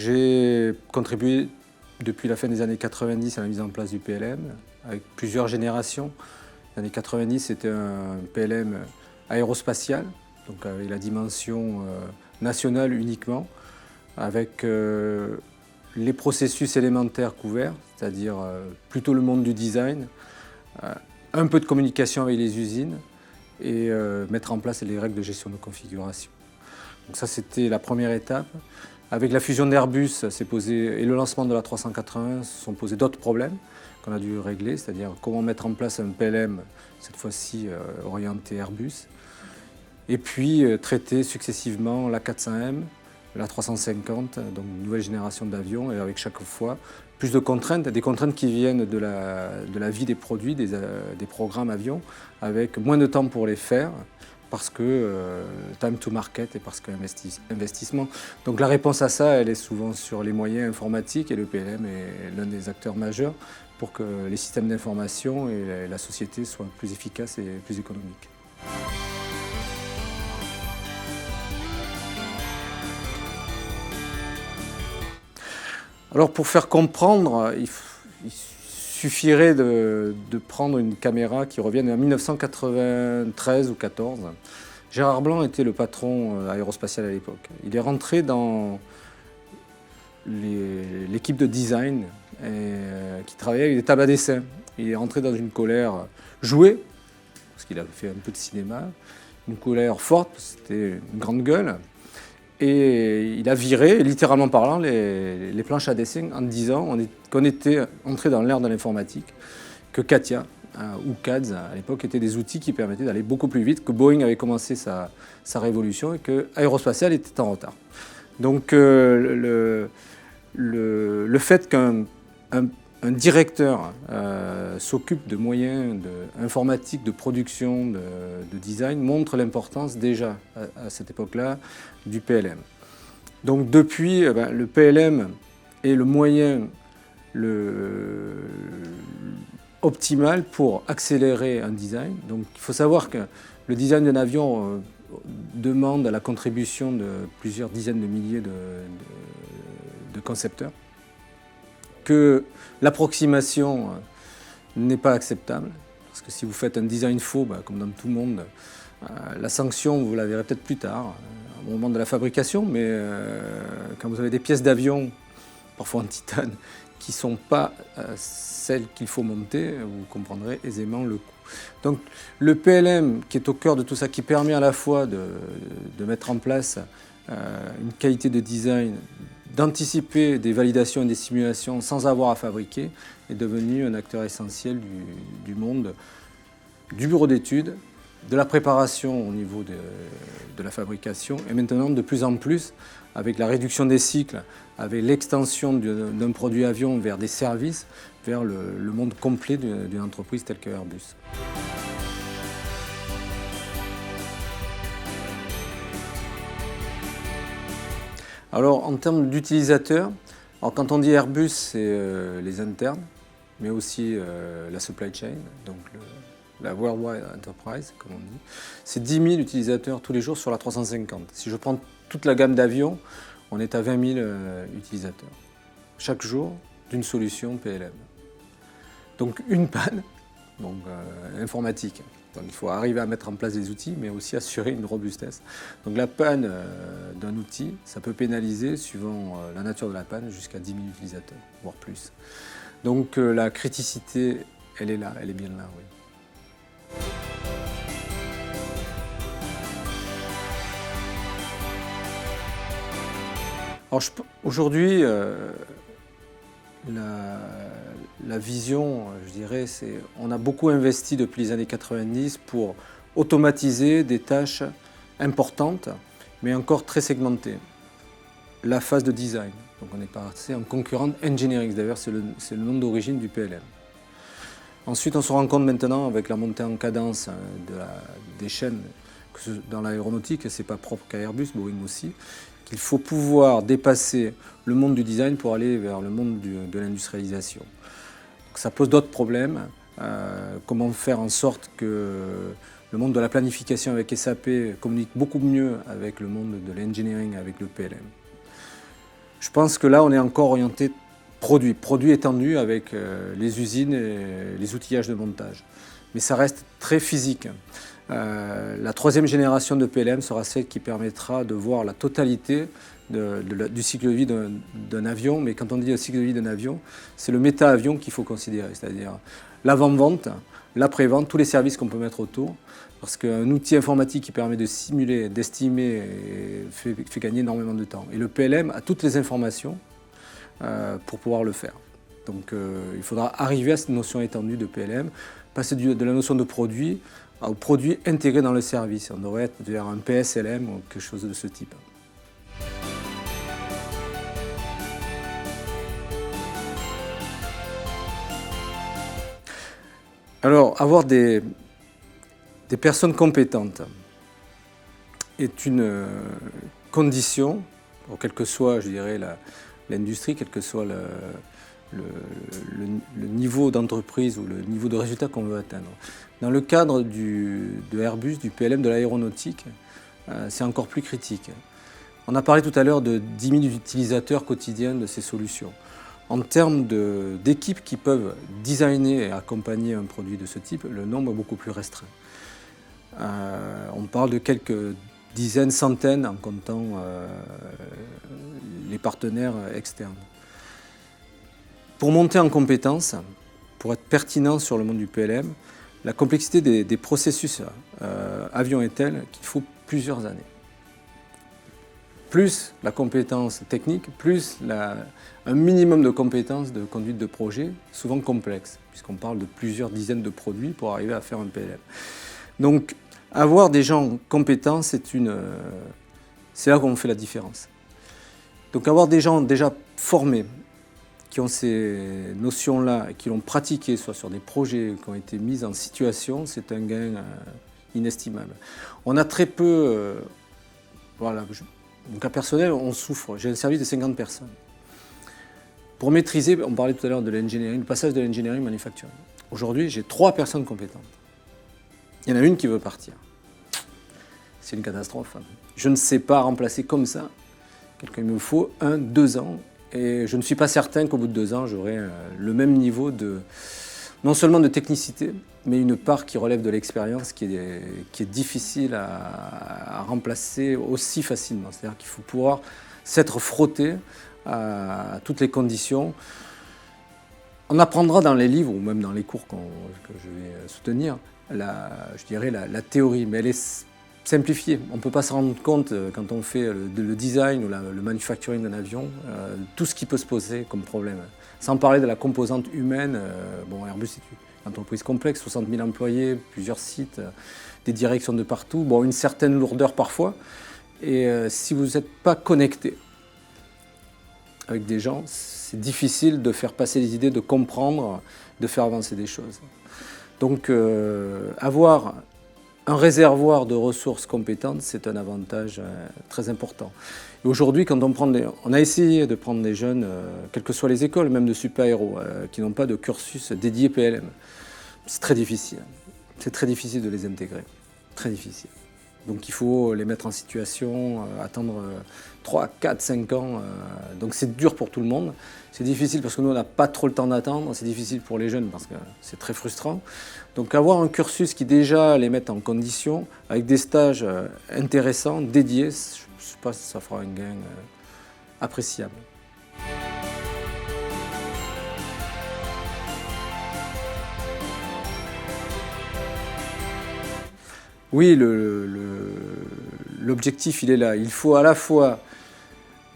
j'ai contribué depuis la fin des années 90 à la mise en place du PLM, avec plusieurs générations. Les années 90, c'était un PLM aérospatial, donc avec la dimension nationale uniquement, avec les processus élémentaires couverts, c'est-à-dire plutôt le monde du design, un peu de communication avec les usines et mettre en place les règles de gestion de configuration. Donc ça, c'était la première étape. Avec la fusion d'Airbus et le lancement de la 380, se sont posés d'autres problèmes qu'on a dû régler, c'est-à-dire comment mettre en place un PLM, cette fois-ci orienté Airbus, et puis traiter successivement la 400M, la 350, donc une nouvelle génération d'avions, et avec chaque fois plus de contraintes, des contraintes qui viennent de la vie des produits, des programmes avions, avec moins de temps pour les faire, parce que time to market et parce qu'investissement. Donc la réponse à ça, elle est souvent sur les moyens informatiques, et le PLM est l'un des acteurs majeurs pour que les systèmes d'information et la société soient plus efficaces et plus économiques. Alors pour faire comprendre, il suffirait de prendre une caméra qui revienne en 1993 ou 14. Gérard Blanc était le patron aérospatial à l'époque. Il est rentré dans l'équipe de design qui travaillait avec des tables à dessin. Il est rentré dans une colère jouée, parce qu'il avait fait un peu de cinéma, une colère forte, c'était une grande gueule. Et il a viré, littéralement parlant, les planches à dessin en disant qu'on était entré dans l'ère de l'informatique, que CATIA ou CADS à l'époque étaient des outils qui permettaient d'aller beaucoup plus vite, que Boeing avait commencé sa révolution et que Aérospatial était en retard. Donc le fait qu'un directeur s'occupe de moyens informatiques, de production, de design, montre l'importance déjà à cette époque-là du PLM. Donc depuis, le PLM est le moyen optimal pour accélérer un design. Donc il faut savoir que le design d'un avion demande la contribution de plusieurs dizaines de milliers de concepteurs, que l'approximation n'est pas acceptable, parce que si vous faites un design faux, comme dans tout le monde, la sanction, vous la verrez peut-être plus tard, au moment de la fabrication, mais quand vous avez des pièces d'avion, parfois en titane, qui ne sont pas celles qu'il faut monter, vous comprendrez aisément le coût. Donc le PLM, qui est au cœur de tout ça, qui permet à la fois de mettre en place une qualité de design, d'anticiper des validations et des simulations sans avoir à fabriquer, est devenu un acteur essentiel du monde du bureau d'études, de la préparation au niveau de la fabrication, et maintenant de plus en plus avec la réduction des cycles, avec l'extension d'un produit avion vers des services, vers le monde complet d'une entreprise telle que Airbus. Alors en termes d'utilisateurs, quand on dit Airbus, c'est les internes, mais aussi la supply chain, donc la Worldwide Enterprise, comme on dit. C'est 10 000 utilisateurs tous les jours sur la 350. Si je prends toute la gamme d'avions, on est à 20 000 utilisateurs. Chaque jour, d'une solution PLM. Donc une panne, informatique. Donc il faut arriver à mettre en place des outils, mais aussi assurer une robustesse. Donc la panne d'un outil, ça peut pénaliser, suivant la nature de la panne, jusqu'à 10 000 utilisateurs, voire plus. Donc la criticité, elle est là, elle est bien là, oui. Alors aujourd'hui, la vision, je dirais, c'est on a beaucoup investi depuis les années 90 pour automatiser des tâches importantes, mais encore très segmentées. La phase de design, donc on est passé en concurrent engineering, d'ailleurs c'est le nom d'origine du PLM. Ensuite, on se rend compte maintenant, avec la montée en cadence des chaînes dans l'aéronautique, ce n'est pas propre qu'à Airbus, Boeing aussi, qu'il faut pouvoir dépasser le monde du design pour aller vers le monde de l'industrialisation. Ça pose d'autres problèmes. Comment faire en sorte que le monde de la planification avec SAP communique beaucoup mieux avec le monde de l'engineering, avec le PLM. Je pense que là, on est encore orienté produit étendu avec les usines et les outillages de montage. Mais ça reste très physique. La troisième génération de PLM sera celle qui permettra de voir la totalité du cycle de vie d'un avion. Mais quand on dit le cycle de vie d'un avion, c'est le méta-avion qu'il faut considérer, c'est-à-dire l'avant-vente, l'après-vente, tous les services qu'on peut mettre autour. Parce qu'un outil informatique qui permet de simuler, d'estimer, fait gagner énormément de temps. Et le PLM a toutes les informations pour pouvoir le faire. Donc il faudra arriver à cette notion étendue de PLM, passer de la notion de produit au produit intégré dans le service. On devrait être vers un PSLM ou quelque chose de ce type. Alors, avoir des personnes compétentes est une condition, pour quelle que soit, je dirais, l'industrie, quel que soit le niveau d'entreprise ou le niveau de résultat qu'on veut atteindre. Dans le cadre de Airbus, du PLM, de l'aéronautique, c'est encore plus critique. On a parlé tout à l'heure de 10 000 utilisateurs quotidiens de ces solutions. En termes d'équipes qui peuvent designer et accompagner un produit de ce type, le nombre est beaucoup plus restreint. On parle de quelques dizaines, centaines en comptant les partenaires externes. Pour monter en compétences, pour être pertinent sur le monde du PLM, la complexité des processus avions est telle qu'il faut plusieurs années. Plus la compétence technique, plus un minimum de compétences de conduite de projet, souvent complexe, puisqu'on parle de plusieurs dizaines de produits pour arriver à faire un PLM. Donc, avoir des gens compétents, c'est là qu'on fait la différence. Donc, avoir des gens déjà formés, qui ont ces notions-là et qui l'ont pratiqué, soit sur des projets qui ont été mis en situation, c'est un gain inestimable. On a très peu... voilà, mon cas personnel, on souffre. J'ai un service de 50 personnes. Pour maîtriser, on parlait tout à l'heure de l'engineering, le passage de l'engineering manufacturing. Aujourd'hui, j'ai 3 personnes compétentes. Il y en a une qui veut partir. C'est une catastrophe. Je ne sais pas remplacer comme ça. Il me faut 1-2 ans. Et je ne suis pas certain qu'au bout de 2 ans, j'aurai le même niveau non seulement de technicité, mais une part qui relève de l'expérience qui est difficile à remplacer aussi facilement. C'est-à-dire qu'il faut pouvoir s'être frotté à toutes les conditions. On apprendra dans les livres ou même dans les cours que je vais soutenir, je dirais la théorie, mais elle est simplifiée. On ne peut pas se rendre compte quand on fait le design ou le manufacturing d'un avion, tout ce qui peut se poser comme problème. Sans parler de la composante humaine, Airbus est une entreprise complexe, 60 000 employés, plusieurs sites, des directions de partout, une certaine lourdeur parfois. Et si vous n'êtes pas connecté avec des gens, c'est difficile de faire passer les idées, de comprendre, de faire avancer des choses. Donc avoir un réservoir de ressources compétentes, c'est un avantage très important. Et aujourd'hui, quand on a essayé de prendre des jeunes, quelles que soient les écoles, même de super-héros, qui n'ont pas de cursus dédié PLM, c'est très difficile. C'est très difficile de les intégrer. Très difficile. Donc il faut les mettre en situation, attendre 3, 4, 5 ans. Donc c'est dur pour tout le monde. C'est difficile parce que nous, on n'a pas trop le temps d'attendre. C'est difficile pour les jeunes parce que c'est très frustrant. Donc avoir un cursus qui déjà les mette en condition, avec des stages intéressants, dédiés, je pense que ça fera un gain appréciable. Oui, l'objectif, il est là. Il faut à la fois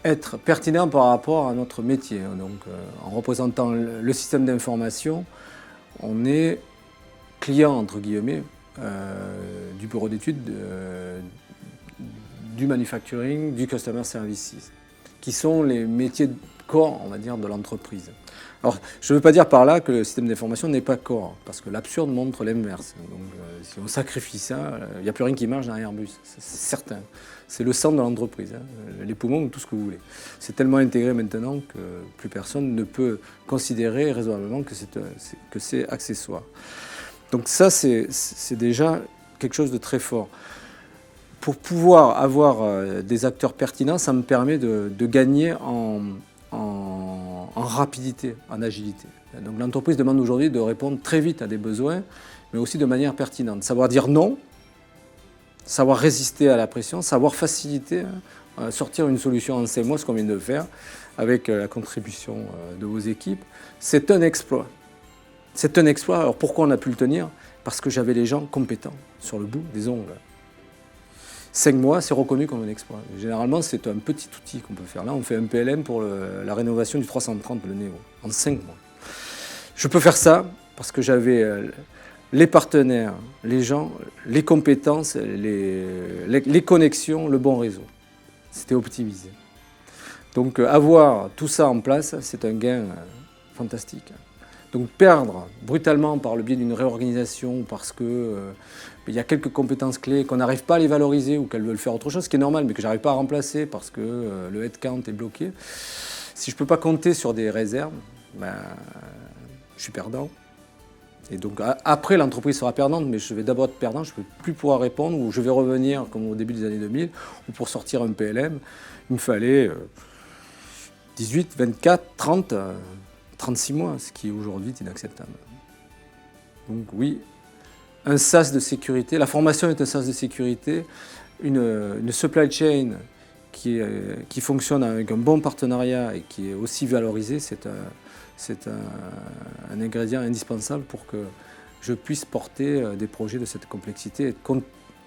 être pertinent par rapport à notre métier. Donc, en représentant le système d'information, on est client, entre guillemets, du bureau d'études, du manufacturing, du customer services, qui sont les métiers de corps, on va dire, de l'entreprise. Alors, je ne veux pas dire par là que le système d'information n'est pas corps, parce que l'absurde montre l'inverse. Donc, si on sacrifie ça, il n'y a plus rien qui marche dans Airbus, c'est certain. C'est le sang de l'entreprise, les poumons, tout ce que vous voulez. C'est tellement intégré maintenant que plus personne ne peut considérer raisonnablement que c'est accessoire. Donc ça, c'est déjà quelque chose de très fort. Pour pouvoir avoir des acteurs pertinents, ça me permet de gagner en rapidité, en agilité. Donc l'entreprise demande aujourd'hui de répondre très vite à des besoins, mais aussi de manière pertinente. Savoir dire non, savoir résister à la pression, savoir faciliter, sortir une solution en 5 mois, ce qu'on vient de faire, avec la contribution de vos équipes, c'est un exploit. C'est un exploit. Alors pourquoi on a pu le tenir? Parce que j'avais les gens compétents sur le bout des ongles. 5 mois, c'est reconnu comme un exploit. Généralement, c'est un petit outil qu'on peut faire. Là, on fait un PLM pour la rénovation du 330, le Néo, en 5 mois. Je peux faire ça parce que j'avais les partenaires, les gens, les compétences, les connexions, le bon réseau. C'était optimisé. Donc avoir tout ça en place, c'est un gain fantastique. Donc perdre brutalement par le biais d'une réorganisation parce que il y a quelques compétences clés qu'on n'arrive pas à les valoriser ou qu'elles veulent faire autre chose, ce qui est normal, mais que j'arrive pas à remplacer parce que le headcount est bloqué. Si je ne peux pas compter sur des réserves, ben, je suis perdant. Et donc après, l'entreprise sera perdante, mais je vais d'abord être perdant, je ne vais plus pouvoir répondre, ou je vais revenir comme au début des années 2000, ou pour sortir un PLM, il me fallait 18, 24, 30, 36 mois, ce qui aujourd'hui est inacceptable. Donc oui, un sas de sécurité, la formation est un sas de sécurité, une supply chain qui fonctionne avec un bon partenariat et qui est aussi valorisée, c'est un ingrédient indispensable pour que je puisse porter des projets de cette complexité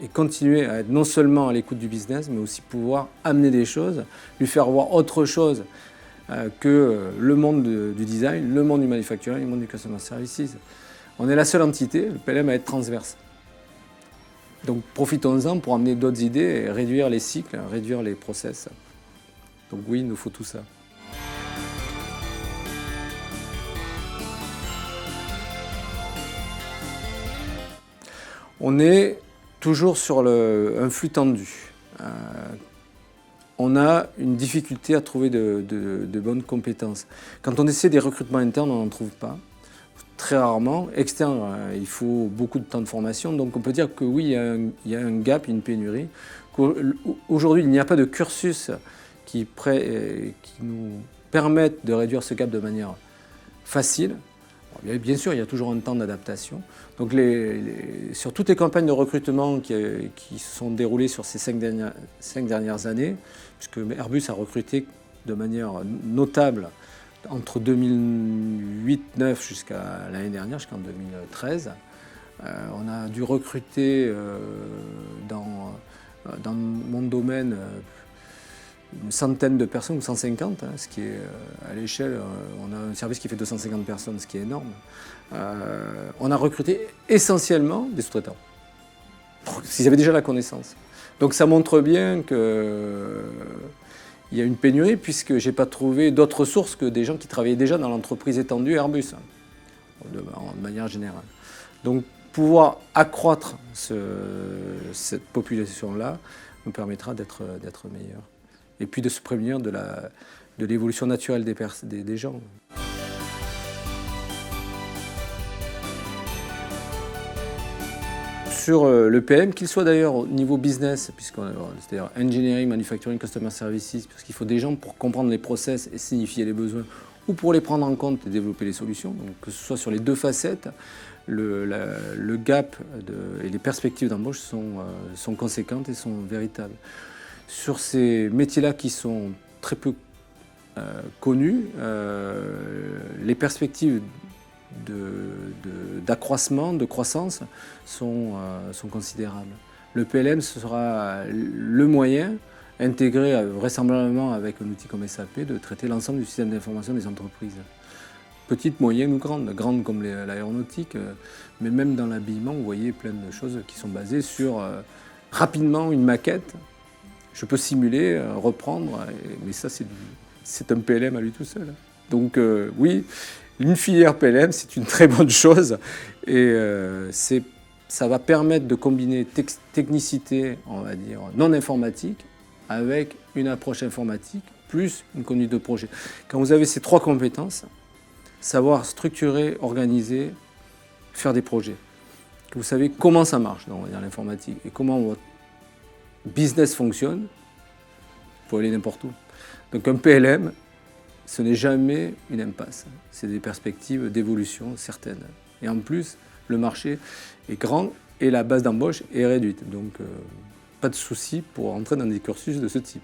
et continuer à être non seulement à l'écoute du business, mais aussi pouvoir amener des choses, lui faire voir autre chose que le monde du design, le monde du manufacturing, le monde du customer services. On est la seule entité, le PLM, à être transverse. Donc profitons-en pour amener d'autres idées et réduire les cycles, réduire les process. Donc oui, il nous faut tout ça. On est toujours sur un flux tendu. On a une difficulté à trouver de bonnes compétences. Quand on essaie des recrutements internes, on n'en trouve pas. Très rarement. Externe, il faut beaucoup de temps de formation. Donc on peut dire que oui, il y a un gap, une pénurie. Aujourd'hui, il n'y a pas de cursus qui nous permette de réduire ce gap de manière facile. Bien sûr, il y a toujours un temps d'adaptation. Donc sur toutes les campagnes de recrutement qui se sont déroulées sur ces 5 dernières années, puisque Airbus a recruté de manière notable entre 2008-2009 jusqu'à l'année dernière, jusqu'en 2013, on a dû recruter dans mon domaine une centaine de personnes, ou 150, ce qui est à l'échelle, on a un service qui fait 250 personnes, ce qui est énorme. On a recruté essentiellement des sous-traitants, s'ils avaient déjà la connaissance. Donc ça montre bien que il y a une pénurie puisque je n'ai pas trouvé d'autres sources que des gens qui travaillaient déjà dans l'entreprise étendue Airbus, de manière générale. Donc pouvoir accroître cette population-là nous permettra d'être meilleurs. Et puis de se prévenir de l'évolution naturelle des gens. Sur le PM, qu'il soit d'ailleurs au niveau business, c'est-à-dire engineering, manufacturing, customer services, parce qu'il faut des gens pour comprendre les process et signifier les besoins, ou pour les prendre en compte et développer les solutions. Donc, que ce soit sur les deux facettes, le gap et les perspectives d'embauche sont conséquentes et sont véritables. Sur ces métiers-là qui sont très peu connus, les perspectives d'accroissement, de croissance sont considérables. Le PLM sera le moyen, intégré vraisemblablement avec un outil comme SAP, de traiter l'ensemble du système d'information des entreprises. Petites, moyennes ou grandes. Grandes comme l'aéronautique, mais même dans l'habillement, vous voyez plein de choses qui sont basées sur rapidement une maquette. Je peux simuler, reprendre, mais ça c'est un PLM à lui tout seul. Donc oui, une filière PLM, c'est une très bonne chose et ça va permettre de combiner technicité, on va dire, non informatique avec une approche informatique plus une conduite de projet. Quand vous avez ces 3 compétences, savoir structurer, organiser, faire des projets, que vous savez comment ça marche dans l'informatique et comment business fonctionne, il faut aller n'importe où. Donc un PLM, ce n'est jamais une impasse. C'est des perspectives d'évolution certaines. Et en plus, le marché est grand et la base d'embauche est réduite. Donc pas de souci pour entrer dans des cursus de ce type.